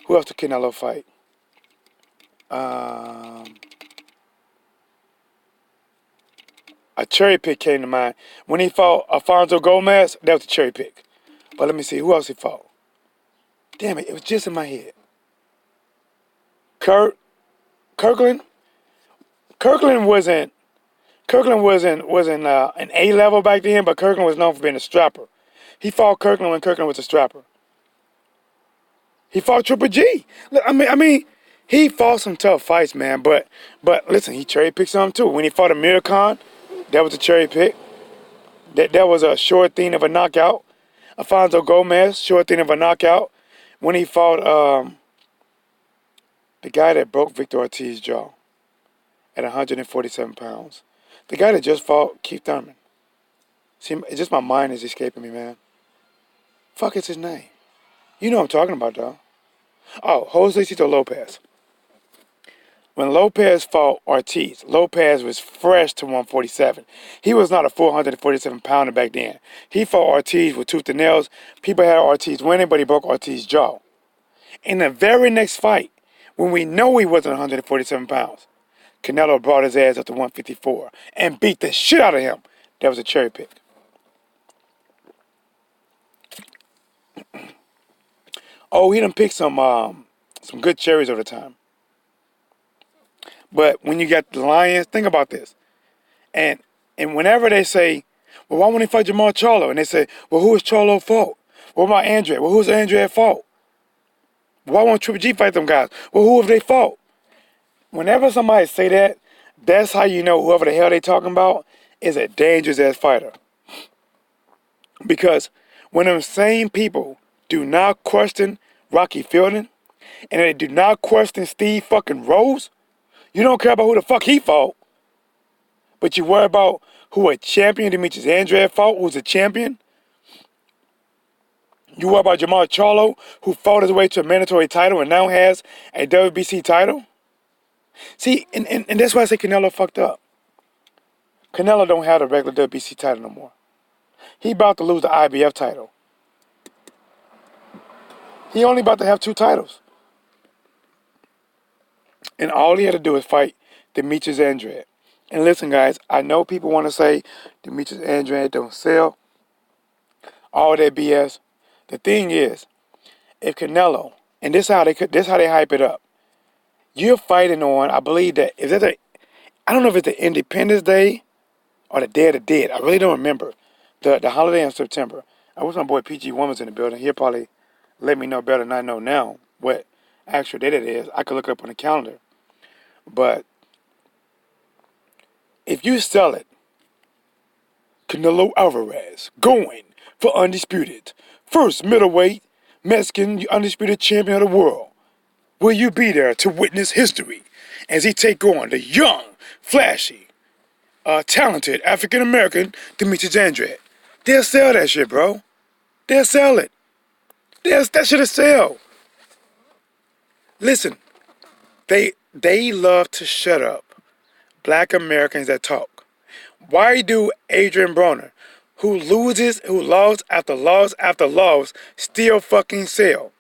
who else did Canelo fight? A cherry pick came to mind. When he fought Alfonso Gomez, that was a cherry pick. But let me see, who else he fought? Damn it, it was just in my head. Kirkland? Kirkland wasn't an A level back then, but Kirkland was known for being a strapper. He fought Kirkland when Kirkland was a strapper. He fought Triple G. I mean, he fought some tough fights, man. But listen, he cherry picked some too. When he fought Amir Khan, that was a cherry pick. That was a short thing of a knockout. Alfonso Gomez, short thing of a knockout. When he fought the guy that broke Victor Ortiz's jaw at 147 pounds. The guy that just fought Keith Thurman. See, it's just my mind is escaping me, man. Fuck is his name? You know what I'm talking about, dog. Oh, Josecito Lopez. When Lopez fought Ortiz, Lopez was fresh to 147. He was not a 447 pounder back then. He fought Ortiz with tooth and nails. People had Ortiz winning, but he broke Ortiz's jaw. In the very next fight, when we know he wasn't 147 pounds, Canelo brought his ass up to 154 and beat the shit out of him. That was a cherry pick. Oh, he done picked some good cherries over time. But when you got the Lions, think about this. And whenever they say, well, why won't he fight Jamal Charlo? And they say, well, who is Charlo fault? What about Andre? Well, who's Andre at fault? Why won't Triple G fight them guys? Well, who have they fought? Whenever somebody say that, that's how you know whoever the hell they talking about is a dangerous ass fighter. Because when them same people do not question Rocky Fielding and they do not question Steve fucking Rose, you don't care about who the fuck he fought, but you worry about who a champion Demetrius Andrade fought, who's a champion. You worry about Jamal Charlo, who fought his way to a mandatory title and now has a WBC title. See, and that's why I say Canelo fucked up. Canelo don't have the regular WBC title no more. He about to lose the IBF title. He only about to have 2 titles. And all he had to do is fight Demetrius Andrade. And listen, guys, I know people want to say Demetrius Andrade don't sell. All that BS. The thing is, if Canelo, and this how they hype it up. You're fighting on, I believe I don't know if it's the Independence Day or the Day of the Dead. I really don't remember. The holiday in September. I wish my boy PG Woman's in the building. He'll probably let me know better than I know now what actual date it is. I could look it up on the calendar. But if you sell it, Canelo Alvarez going for undisputed first middleweight Mexican undisputed champion of the world. Will you be there to witness history as he take on the young, flashy, talented African-American Demetrius Andrade? They'll sell that shit, bro. They'll sell it. That shit'll sell. Listen, they love to shut up black Americans that talk. Why do Adrian Broner, who lost after loss after loss, still fucking sell?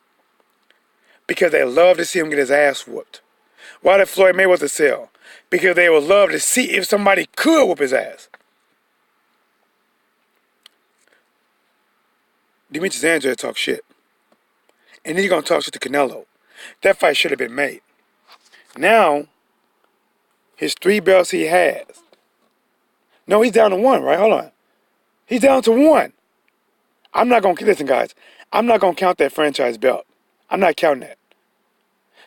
Because they love to see him get his ass whooped. Why did Floyd Mayweather sell? Because they would love to see if somebody could whoop his ass. Demetrius Andrade talk shit. And then you're going to talk shit to Canelo. That fight should have been made. Now, his 3 belts he has. No, he's down to 1, right? Hold on. He's down to 1. I'm not going to, listen guys, I'm not going to count that franchise belt. I'm not counting that.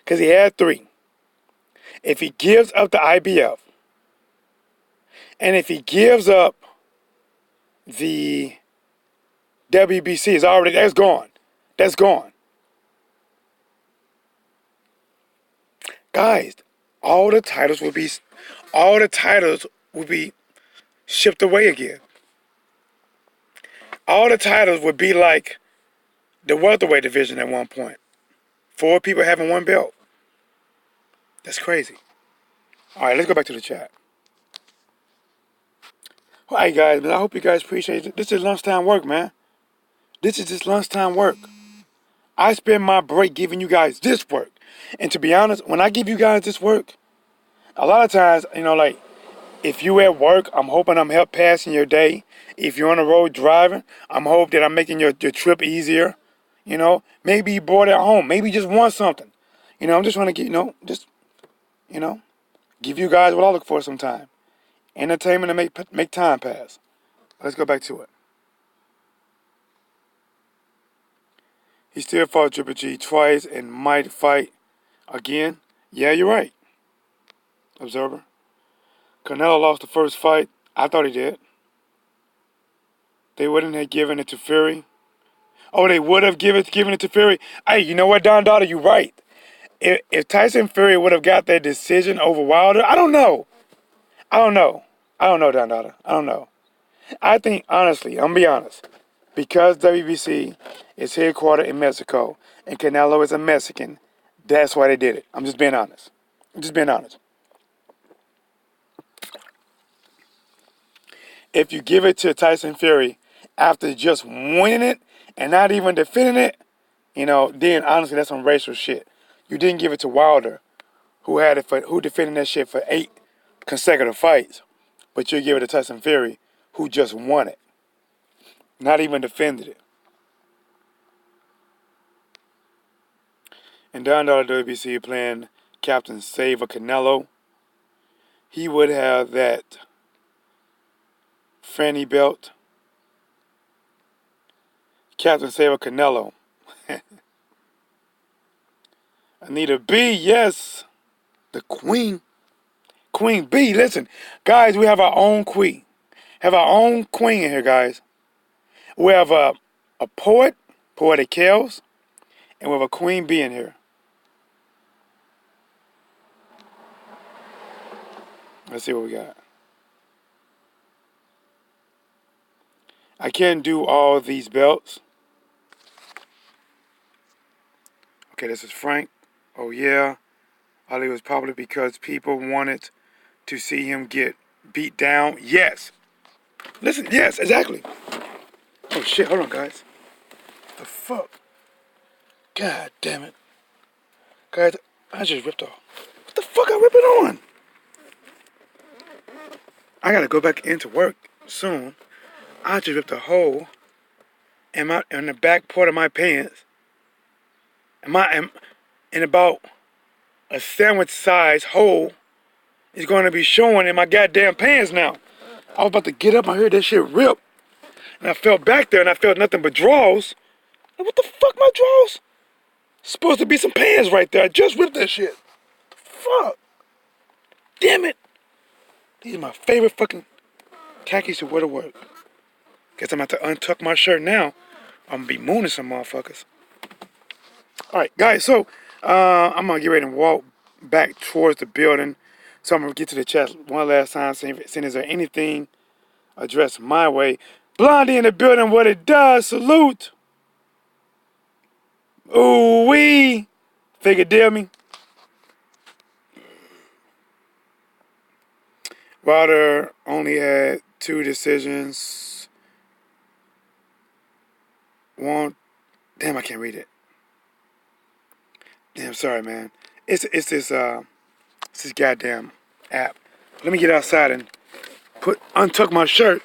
Because he had 3. If he gives up the IBF, and if he gives up the WBC, that's gone. That's gone. Guys, all the titles will be shipped away again. All the titles would be like the welterweight division at one point. 4 people having 1 belt. That's crazy. All right, let's go back to the chat. All right, guys, I hope you guys appreciate it. This is lunchtime work, man. This is just lunchtime work. I spend my break giving you guys this work. And to be honest, when I give you guys this work, a lot of times, like, if you at work, I'm hoping I'm help passing your day. If you're on the road driving, I'm hoping that I'm making your trip easier. Maybe you bored at home. Maybe you just want something. I'm just trying to get, give you guys what I look for sometime. Entertainment and make time pass. Let's go back to it. He still fought Triple G twice and might fight again. Yeah, you're right. Observer. Canelo lost the first fight. I thought he did. They wouldn't have given it to Fury. Oh, they would have given it to Fury. Hey, you know what, Don Dada, you're right. If Tyson Fury would have got that decision over Wilder, I don't know, Don Dada. I don't know. I think, honestly, I'm going to be honest, because WBC is headquartered in Mexico and Canelo is a Mexican, that's why they did it. I'm just being honest. If you give it to Tyson Fury after just winning it and not even defending it, then honestly that's some racial shit. You didn't give it to Wilder, who defended that shit for 8 consecutive fights, but you give it to Tyson Fury, who just won it, not even defended it. And down to the WBC playing Captain Save a Canelo, he would have that Franny belt. Captain Save a Canelo. Anita B, yes. The Queen. Queen B, listen. Guys, we have our own queen. Have our own queen in here, guys. We have a poet, Poetic Kales, and we have a Queen B in here. Let's see what we got. I can't do all these belts. Okay, this is Frank. Oh, yeah. Ali was probably because people wanted to see him get beat down. Yes. Listen, yes, exactly. Oh, shit. Hold on, guys. The fuck? God damn it. Guys, I just ripped off. What the fuck I rip it on? I gotta go back into work soon. I just ripped a hole in the back part of my pants. And about a sandwich size hole is gonna be showing in my goddamn pants now. I was about to get up, I heard that shit rip. And I felt back there and I felt nothing but drawers. Like, what the fuck, my drawers? Supposed to be some pants right there. I just ripped that shit. What the fuck? Damn it. These are my favorite fucking khakis to wear to work. Guess I'm about to untuck my shirt now. I'm gonna be mooning some motherfuckers. Alright, guys, so I'm gonna get ready and walk back towards the building. So I'm gonna get to the chat one last time, seeing is there anything addressed my way. Blondie in the building, what it does, salute. Ooh wee. Figure deal me. Wilder only had 2 decisions. One, damn, I can't read it. Damn, sorry, man. It's this goddamn app. Let me get outside and untuck my shirt.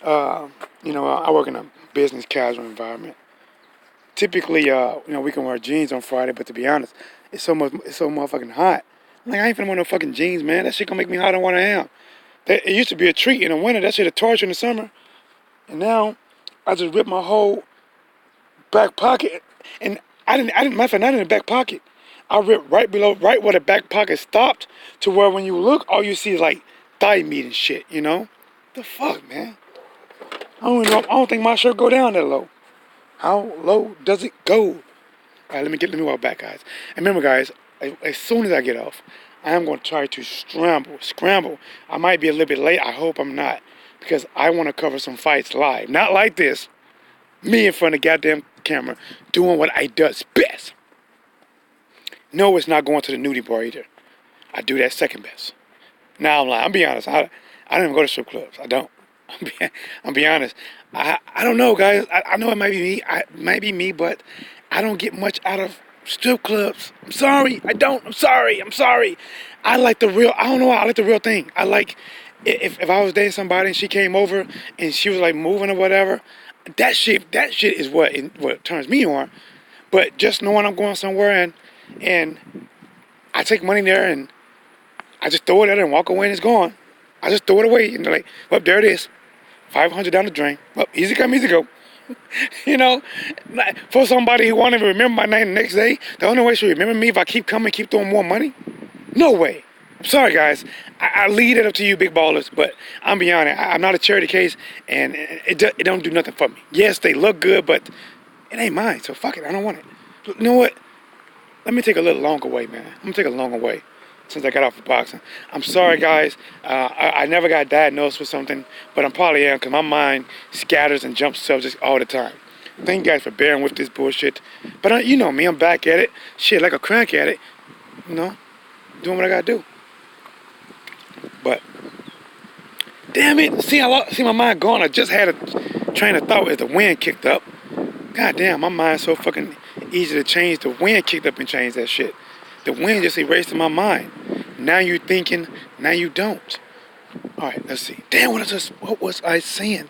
You know, I work in a business casual environment. Typically, you know, we can wear jeans on Friday, but to be honest, it's so motherfucking hot. I'm like, I ain't finna wear no fucking jeans, man. That shit gonna make me hotter than what I am. It used to be a treat in the winter. That shit a torture in the summer. And now, I just ripped my whole back pocket, and I didn't, matter of fact, not in the back pocket. I ripped right where the back pocket stopped, to where when you look, all you see is like thigh meat and shit, you know? The fuck, man? I don't think my shirt go down that low. How low does it go? All right, let me walk back, guys. And remember, guys, as soon as I get off, I am going to try to scramble. I might be a little bit late. I hope I'm not, because I want to cover some fights live. Not like this. Me in front of the goddamn camera doing what I does best. No, it's not going to the nudie bar either. I do that second best. Now I'm lying. I'm being honest. I don't even go to strip clubs. I don't. I'm being honest. I don't know, guys. I know it might be me, but I don't get much out of strip clubs. I'm sorry. I don't. I'm sorry. I like the real. I don't know why. I like the real thing. I like if I was dating somebody and she came over and she was like moving or whatever. That shit is what turns me on. But just knowing I'm going somewhere and I take money there and I just throw it at her and walk away and it's gone. I just throw it away and they're like, well, there it is. $500 down the drain. Well, easy come, easy go. You know, for somebody who won't even remember my name the next day, the only way she'll remember me if I keep throwing more money? No way. I'm sorry, guys. I leave it up to you, big ballers, but I'm being honest. I'm not a charity case, and it don't do nothing for me. Yes, they look good, but it ain't mine, so fuck it. I don't want it. You know what? Let me take a little longer way, man. I'm going to take a longer way since I got off of boxing. I'm sorry, guys. I never got diagnosed with something, but I'm probably am, because my mind scatters and jumps subjects all the time. Thank you guys for bearing with this bullshit. But you know me, I'm back at it. Shit, like a crack addict. You know, doing what I got to do. But, damn it. See my mind gone. I just had a train of thought as the wind kicked up. God damn, my mind's so fucking easy to change. The wind kicked up and changed that shit. The wind just erased my mind. Now you're thinking, now you don't. All right, let's see. Damn, what was I saying?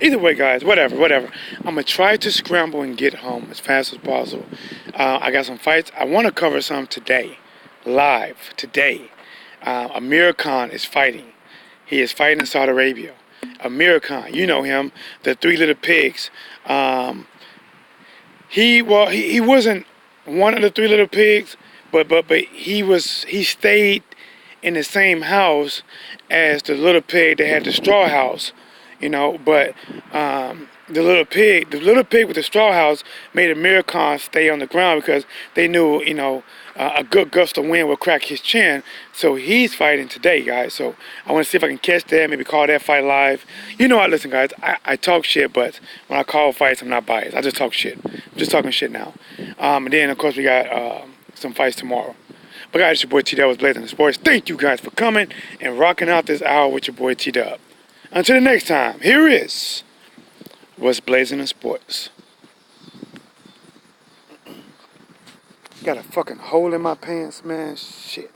Either way, guys, whatever. I'm going to try to scramble and get home as fast as possible. I got some fights. I want to cover some today, live, today. Amir Khan is fighting. He is fighting in Saudi Arabia. Amir Khan, you know him, the Three Little Pigs. He wasn't one of the Three Little Pigs, but he stayed in the same house as the little pig that had the straw house, you know. But the little pig with the straw house made Amir Khan stay on the ground because they knew, you know, a good gust of wind would crack his chin. So he's fighting today, guys. So I want to see if I can catch that, maybe call that fight live. You know what, listen, guys, I talk shit, but when I call fights, I'm not biased. I just talk shit. I'm just talking shit now. And then, of course, we got some fights tomorrow. But guys, it's your boy T-Dub was Blazing the Sports. Thank you guys for coming and rocking out this hour with your boy T-Dub. Until the next time, here is What's Blazing in Sports. Got a fucking hole in my pants, man. Shit.